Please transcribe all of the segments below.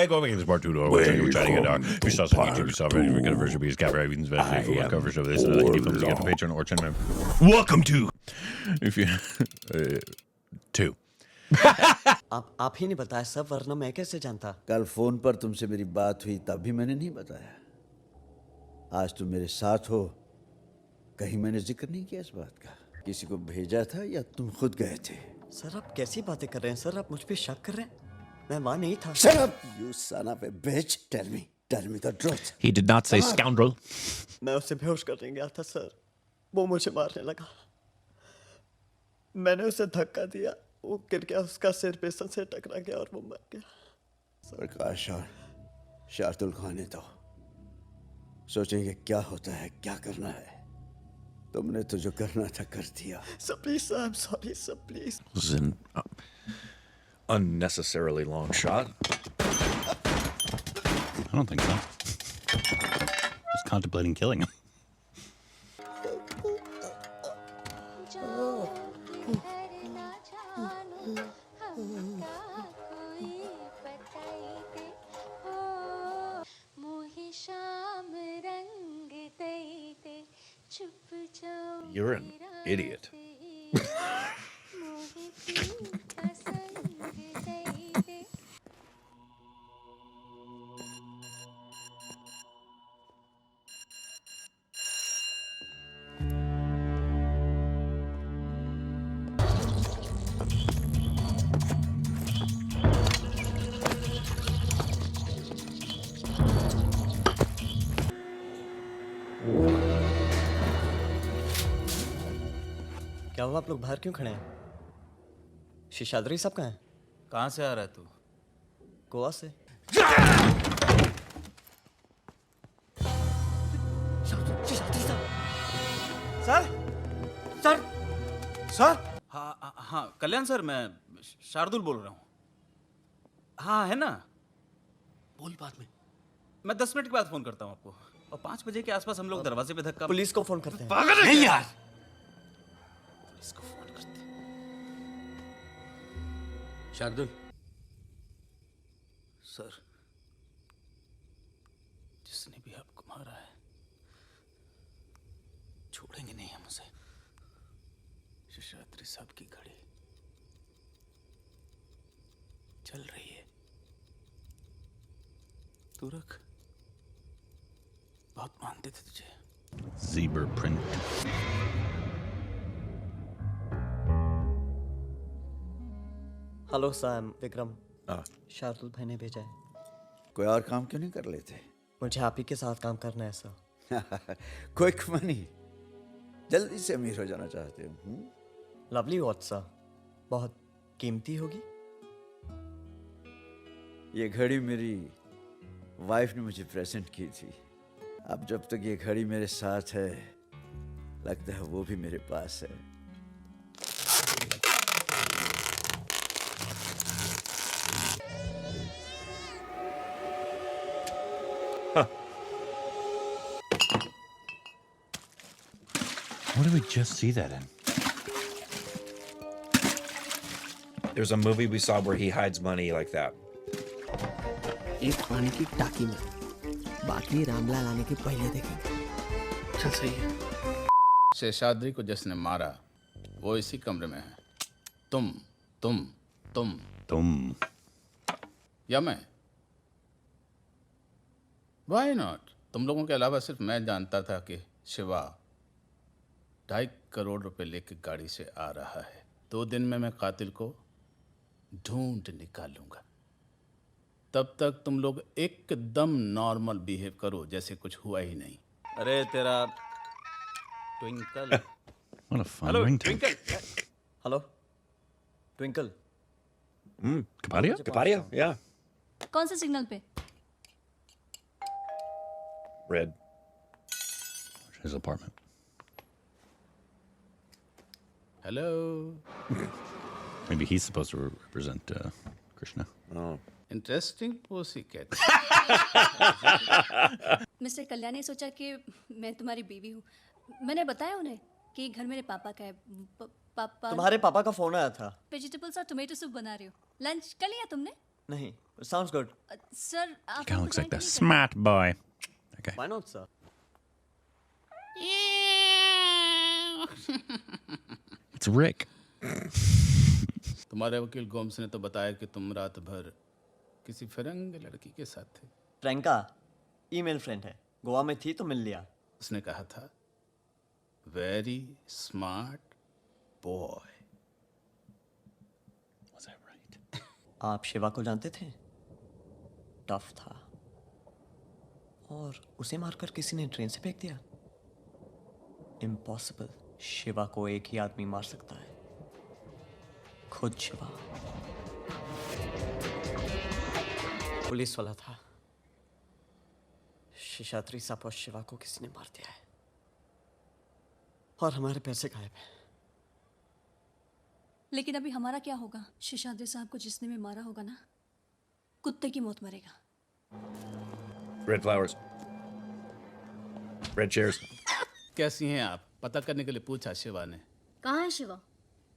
back over against part 2 door. We're chatting it out. We saw some YouTube stuff. We're going to version of his camera. Everything's very full coverage of this. And the indie films get to Patreon or channel. Welcome to. If you. 2. आप ही ने बताया सब, वरना मैं कैसे जानता? कल phone पर तुमसे मेरी बात हुई तब भी मैंने नहीं बताया। आज तुम मेरे साथ हो, कहीं मैंने जिक्र नहीं किया इस बात का। किसी को भेजा था या तुम खुद गए थे? सर आप कैसी बातें कर रहे हैं? सर आप मुझ पे शक कर रहे हैं? मैं वहां नहीं था। Shut up, you son of a bitch. Tell me the truth. He did not say scoundrel. मैं उसे बेहोश करने गया था सर, वो मुझे मारने लगा। मैंने उसे धक्का दिया, वो गिर गया, उसका सिर बेसन से टकरा गया और वो मर गया। प्रकाश और शार्दुल को आने दो, सोचेंगे क्या होता है, क्या करना है। तुमने तो जो करना था कर दिया। Sir please sir, I am sorry sir, please. This is an unnecessarily long shot. I don't think so. Just contemplating killing him. You're an idiot. क्या हुआ, आप लोग बाहर क्यों खड़े हैं? शेषाद्री साहब कहाँ हैं? कहाँ से आ रहा है तू? गोवा से। सर सर सर हाँ हाँ कल्याण सर, मैं शार्दुल बोल रहा हूँ। हाँ है ना, बोल बाद में। मैं 10 मिनट के बाद फोन करता हूँ आपको। और 5 बजे के आसपास हम लोग दरवाजे पे धक्का। पुलिस को फोन करते हैं। पागल है यार। पुलिस को फोन करते हैं। शार्दुल सर, जिसने भी आपको मारा है छोड़ेंगे नहीं हम उसे। शेषाद्री साहब की घड़ी चल रही है, तू रख। बहुत मानते थे तुझे। Zebra print. Hello sir, Vikram. Shardul भाई ने भेजा है। कोई और काम क्यों नहीं कर लेते? मुझे आप ही के साथ काम करना है सर। क्विक मनी, जल्दी से अमीर हो जाना चाहते हो? लवली वॉच सर, बहुत कीमती होगी। ये घड़ी मेरी वाइफ ने मुझे प्रेजेंट की थी। अब जब तक ये घड़ी मेरे साथ है, लगता है वो भी मेरे पास है। What did we just see that in? There's a movie we saw where he hides money like that. एक पानी की टाकी में, बाकी रामलाल आने के पहले देखेंगे। चल सही है। शेषाद्री को जिसने मारा वो इसी कमरे में है। तुम या मैं? Why not? तुम लोगों के अलावा सिर्फ मैं जानता था कि शिवा 2.5 करोड़ रुपए लेके गाड़ी से आ रहा है। 2 दिन में मैं कातिल को ढूंढ निकालूंगा। तब तक तुम लोग एकदम नॉर्मल बिहेव करो जैसे कुछ हुआ ही नहीं। अरे तेरा twinkle. What a fun hello ringtone. Twinkle. Hello twinkle. Kapadia? Kapadia? Yeah. कौन से सिग्नल पे? Red. His apartment. Hello. Maybe he's supposed to represent Krishna. Oh. Interesting pussycat। Mister Kalyan ने सोचा कि मैं तुम्हारी बीवी हूँ। मैंने बताया उन्हें कि घर मेरे पापा का है। पापा तुम्हारे पापा का फोन आया था। वेजिटेबल्स और टोमेटो सूप बना रही हो। लंच कर लिया तुमने? नहीं, sounds good. सर आप Kind of हमको looks like ज्वाइन the क्यों smart boy. Okay. Why not, sir? It's Rick. तुम्हारे वकील गोम्स ने तो बताया कि तुम रात भर किसी फिरंग लड़की के साथ थे। प्रियंका ईमेल फ्रेंड है, गोवा में थी तो मिल लिया। उसने कहा था very smart boy. Was that right? आप शिवा को जानते थे? टफ था और उसे मारकर किसी ने ट्रेन से फेंक दिया। इम्पॉसिबल। शिवा को एक ही आदमी मार सकता है, खुद शिवा। पुलिस वाला था। शेषाद्री साहब और शिवा को किसी ने मार दिया है और हमारे पैसे गायब हैं। लेकिन अभी हमारा क्या होगा? शेषाद्री साहब को जिसने भी मारा होगा ना, कुत्ते की मौत मरेगा। Red flowers. Red chairs. कैसी हैं आप? पता करने के लिए पूछा शिवा ने। कहाँ है शिवा?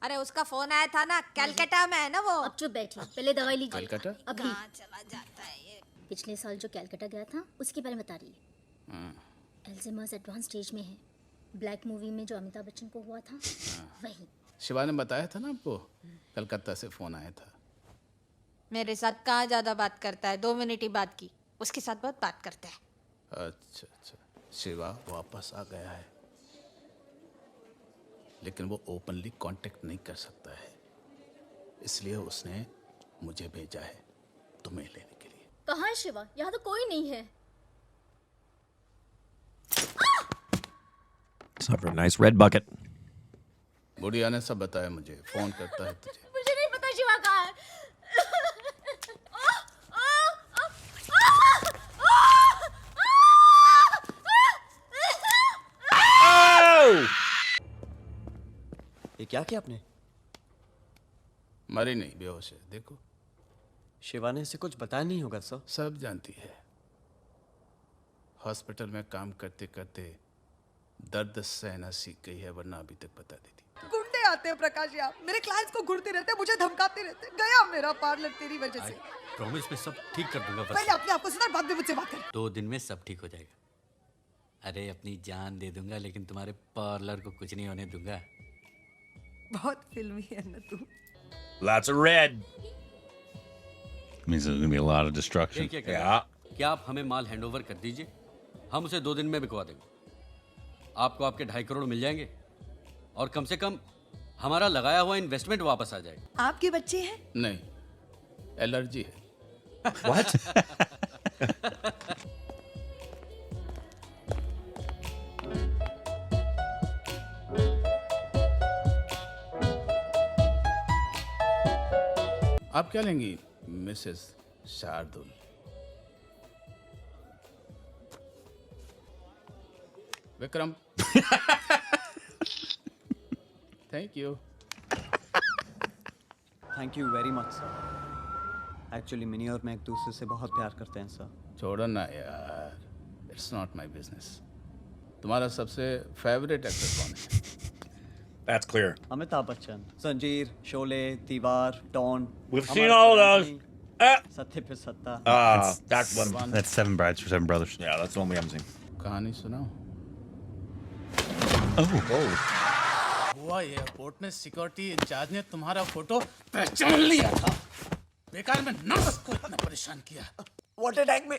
अरे उसका फोन आया था ना, कलकत्ता में है ना वो। अब चुप बैठी, पहले दवाई लीजिए। कलकत्ता? अभी कहाँ चला जाता है ये? पिछले साल जो कलकत्ता गया था उसके बारे में बता रही है। अल्जाइमर्स एडवांस स्टेज में है। ब्लैक मूवी में जो अमिताभ बच्चन को हुआ था वही। शिवा ने बताया था ना आपको, कलकत्ता से फोन आया था। मेरे साथ कहाँ ज्यादा बात करता है, 2 मिनट ही बात की, उसके साथ बहुत बात करता है। अच्छा अच्छा, शिवा वापस आ गया है, लेकिन वो ओपनली कांटेक्ट नहीं कर सकता है, इसलिए उसने मुझे भेजा है तुम्हें लेने के लिए। कहाँ है शिवा? यहाँ तो कोई नहीं है। It's not very nice. Red bucket. बुढ़िया ने सब बताया मुझे, फोन करता है तुझे। मुझे नहीं पता शिवा कहाँ है। ये क्या किया आपने? मरी नहीं, बेहोश है, देखो। शिवा ने इसे कुछ बताया नहीं होगा सर। सब जानती है। हॉस्पिटल में काम करते करते दर्द सहना सीख गई है, वरना अभी तक बता देती। गुंडे आते हैं प्रकाश यार, मेरे क्लाइंट्स को घूरते रहते हैं, मुझे धमकाते रहते हैं। गया मेरा पार्लर तेरी वजह से। प्रॉमिस में सब ठीक कर दूंगा। पहले अपने आप को सुधार, बाद में मुझसे बात कर। 2 दिन में सब ठीक हो जाएगा। अरे अपनी जान दे दूंगा, लेकिन तुम्हारे पार्लर को कुछ नहीं होने दूंगा। बहुत फिल्मी है ना तू। Lots of red. Means there's gonna be a lot of destruction. क्या क्या Yeah. क्या आप हमें माल हैंडओवर कर दीजिए, हम उसे 2 दिन में बिकवा देंगे। आपको आपके 2.5 करोड़ मिल जाएंगे और कम से कम हमारा लगाया हुआ इन्वेस्टमेंट वापस आ जाएगा। आपके बच्चे हैं? नहीं, एलर्जी है। What? आप क्या लेंगी Mrs Shardul? Vikram. Thank you. Thank you very much sir. Actually mini और मैं एक दूसरे से बहुत प्यार करते हैं सर। छोड़ो ना यार, इट्स नॉट माई बिजनेस। तुम्हारा सबसे फेवरेट एक्टर कौन है? That's clear. अमिताभ बच्चन, संजीर, शोले, दीवार, don. We've seen all those. सत्य पे सत्ता। That's one. That's 7 Brides for 7 Brothers. Yeah, that's the one we haven't seen. कहानी सुनाओ। हुआ एयरपोर्ट में सिक्योरिटी इंचार्ज ने तुम्हारा फोटो पहचान लिया था। बेकार में नर्स को इतना परेशान किया। व्हाट अटैक में?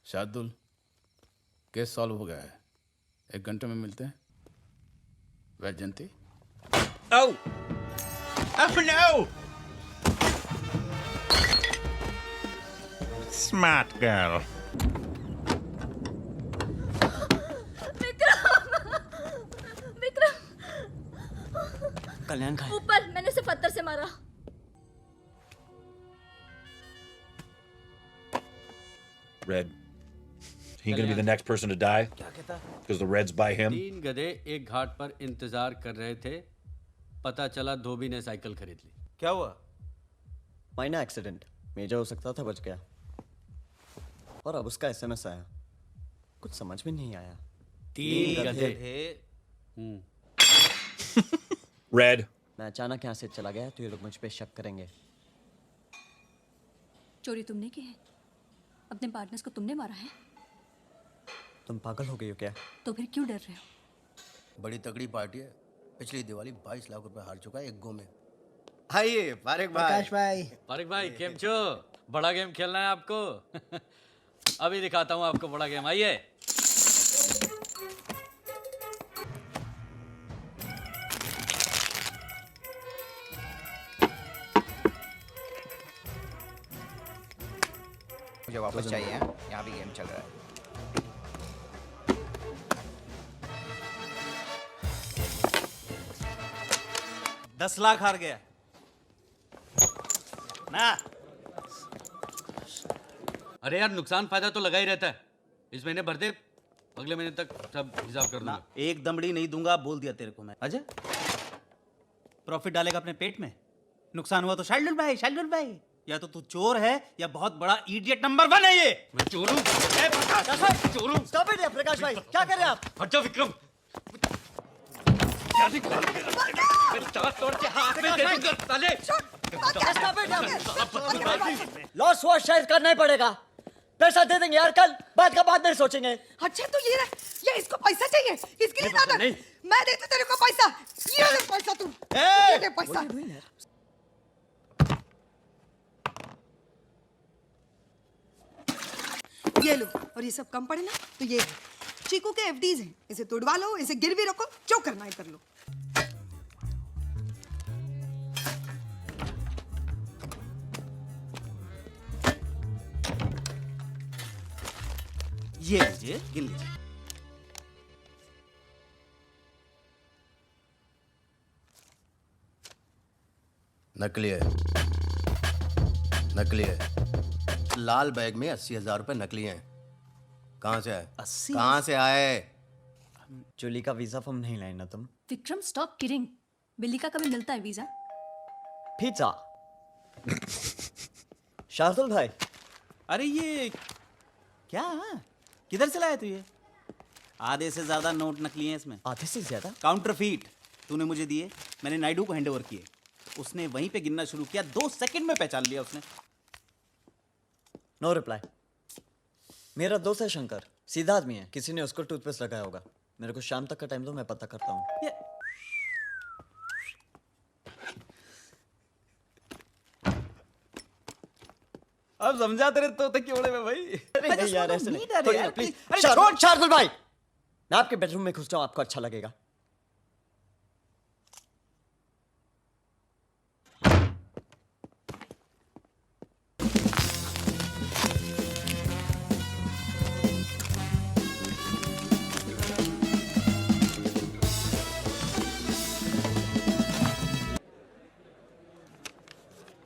शार्दुल, केस सॉल्व हो गया है, 1 घंटे में मिलते हैं। Vaijayanti. Oh! Oh no! Smart girl. Vikram कल्याण का है। ऊपर, मैंने उसे पत्थर से मारा। Red. He gonna be the next person to die? Because the Reds by him? 3 गधे एक घाट पर इंतजार कर रहे थे, पता चला धोबी ने साइकिल खरीद ली। क्या हुआ? माइनर एक्सीडेंट, मेजर हो सकता था, बच गया। और अब उसका एसएमएस आया, कुछ समझ में नहीं आया। 3 गधे। Red. मैं अचानक यहाँ से चला गया तो ये लोग मुझ पे शक करेंगे। चोरी तुमने की है? अपने पार्टनर्स को तुमने मारा है? तुम पागल हो गई हो क्या? तो फिर क्यों डर रहे हो? बड़ी तगड़ी पार्टी है। पिछली दिवाली 22 लाख रुपए हार चुका है एक गो में। आइए फारिक भाई। फारिक भाई केम छो? बड़ा गेम खेलना है आपको? अभी दिखाता हूँ आपको बड़ा गेम, आइए। मुझे वापस चाहिए, यहाँ भी गेम चल रहा है। $10 लाख हार गया ना। अरे यार नुकसान फायदा तो लगा ही रहता है। इस महीने भर दे, अगले महीने तक सब हिसाब कर दूंगा। एक दमड़ी नहीं दूंगा, बोल दिया तेरे को मैं। अजय प्रॉफिट डालेगा अपने पेट में, नुकसान हुआ तो शार्दुल भाई या तो तू चोर है या बहुत बड़ा इडियट नंबर 1 है ये। मैं चोर हूँ? चोर हूँ? स्टॉप इट प्रकाश भाई, क्या कर रहे हैं आप? हट जाओ विक्रम। क्या निकाल के चार तोड़ के हाथ में दे दूंगा साले। लॉस हुआ शायद करना ही पड़ेगा। पैसा दे देंगे यार, कल बाद का बाद में सोचेंगे। अच्छा तो ये इसको पैसा चाहिए, इसके लिए दादा मैं देती तेरे को पैसा। ये ले पैसा, तू ये ले पैसा। ये लो, और ये सब कम पड़े ना तो ये चीकू के एफडीज हैं, इसे तोड़वा लो, इसे गिरवी रखो, जो करना है कर लो। ये लीजिए, गिन लीजिए। नकली है, नकली है। लाल बैग में 80,000 रुपए नकली हैं। कहाँ से आए? 80? कहाँ से आए? जूली का वीजा फॉर्म नहीं लाए ना तुम? Vikram stop kidding. बिल्ली का कभी मिलता है वीजा? पिज्जा। शार्दुल भाई, अरे ये क्या, किधर से लाया तू ये? आधे से ज्यादा नोट नकली हैं इसमें। आधे से ज्यादा? काउंटरफीट तूने मुझे दिए, मैंने नायडू को हैंडओवर किए, उसने वहीं पे गिनना शुरू किया, 2 सेकंड में पहचान लिया उसने। No reply. मेरा दोस्त है शंकर, सीधा आदमी है, किसी ने उसको टूथपेस्ट लगाया होगा। मेरे को शाम तक का टाइम दो, मैं पता करता हूँ। अब समझा तेरे तोते के ओड़े में भाई। अरे यार ऐसे नहीं, प्लीज। अरे शार्दुल भाई, मैं आपके बेडरूम में घुस जाऊं, आपको अच्छा लगेगा?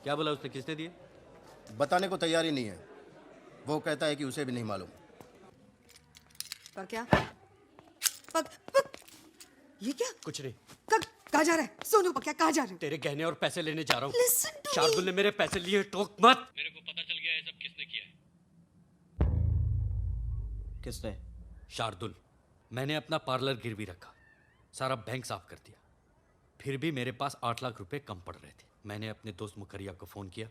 क्या बोला उसने, किसने दिए? बताने को तैयार ही नहीं है। वो कहता है कि उसे भी नहीं मालूम। पर क्या? पर ये क्या? कुछ नहीं। कहाँ जा रहा है? सोनू पक्या कहाँ जा रहे हो? तेरे गहने और पैसे लेने जा रहा हूँ। Listen to शार्दुल ने मेरे पैसे लिए, टोक मत। मेरे को पता चल गया है सब किसने किया है। किसने? शार्दुल। मैंने अपना पार्लर गिरवी रखा, सारा बैंक साफ कर दिया, फिर भी मेरे पास 8 लाख रुपए कम पड़ रहे थे। मैंने अपने दोस्त मुखरिया को फ़ोन किया,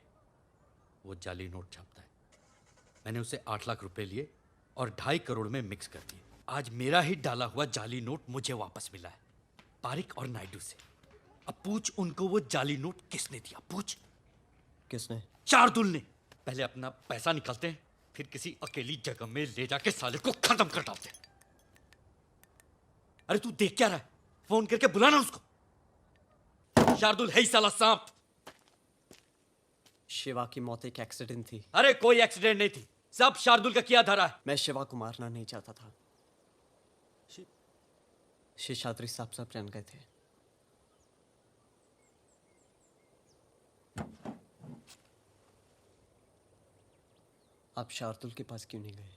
वो जाली नोट छापता है। मैंने उसे 8 लाख रुपए लिए और 2.5 करोड़ में मिक्स कर दिए। आज मेरा ही डाला हुआ जाली नोट मुझे वापस मिला है, पारिक और नायडू से। अब पूछ उनको वो जाली नोट किसने दिया, पूछ। किसने? शार्दुल ने। पहले अपना पैसा निकालते हैं, फिर किसी अकेली जगह में ले जाके साले को खत्म कर डालते हैं। अरे तू देख क्या रहा है? फोन करके बुलाना उसको। शार्दुल है ही साला सांप। शिवा की मौत एक एक्सीडेंट थी। अरे कोई एक्सीडेंट नहीं थी, सब शार्दुल का किया धरा है। मैं शिवा को मारना नहीं चाहता था। शेषाद्री साहब सब जान गए थे। आप शार्दुल के पास क्यों नहीं गए?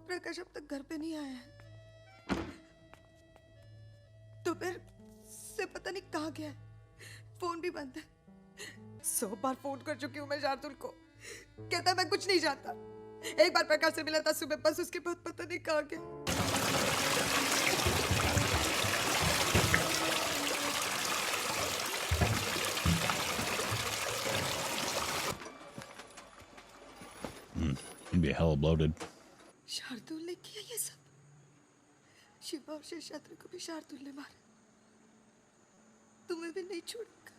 प्रकाश अब तक घर पे नहीं आया है, तो फिर से पता नहीं कहाँ गया है। फोन भी बंद है। 100 बार फोन कर चुकी हूँ मैं शार्दुल को, कहता है मैं कुछ नहीं जानता। एक बार प्रकाश से मिला था सुबह, बस उसके बाद पता नहीं कहाँ गया। He'd be hella bloated. Shardul ने किया ये सब। शिवा और शेषाद्रि को भी शार्दुल ने मारा। तुम्हें भी नहीं छोड़ेगा।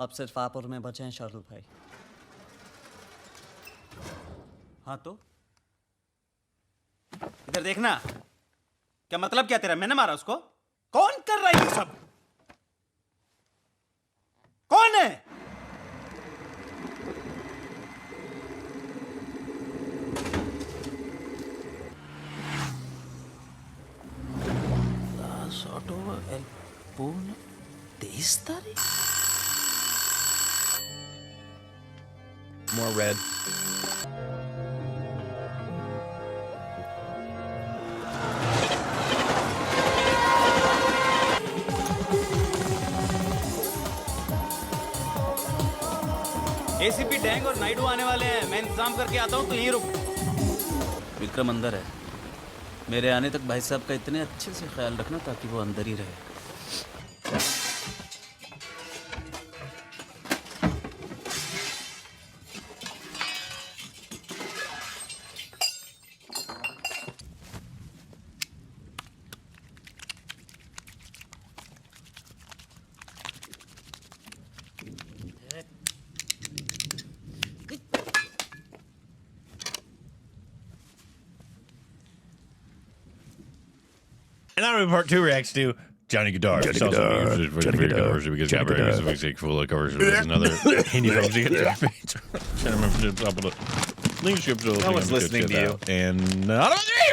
अब सिर्फ आप और मैं बचे हैं शार्दुल भाई। हाँ तो इधर देखना। क्या मतलब क्या तेरा? मैंने मारा उसको? कौन कर रहा है ये सब? कौन है? More red. एसीपी डैंग और नायडू आने वाले हैं। मैं इंतजाम करके आता हूँ, तो यहीं रुक। विक्रम अंदर है। मेरे आने तक भाई साहब का इतने अच्छे से ख्याल रखना ताकि वो अंदर ही रहे। And now part 2 reacts to Johnny Godard. Johnny Godard. Johnny Godard. Because Johnny Godard. full of covers. There's another Hindi films you get to page. Trying to remember the top of the leadership. No one's listening to you. And not on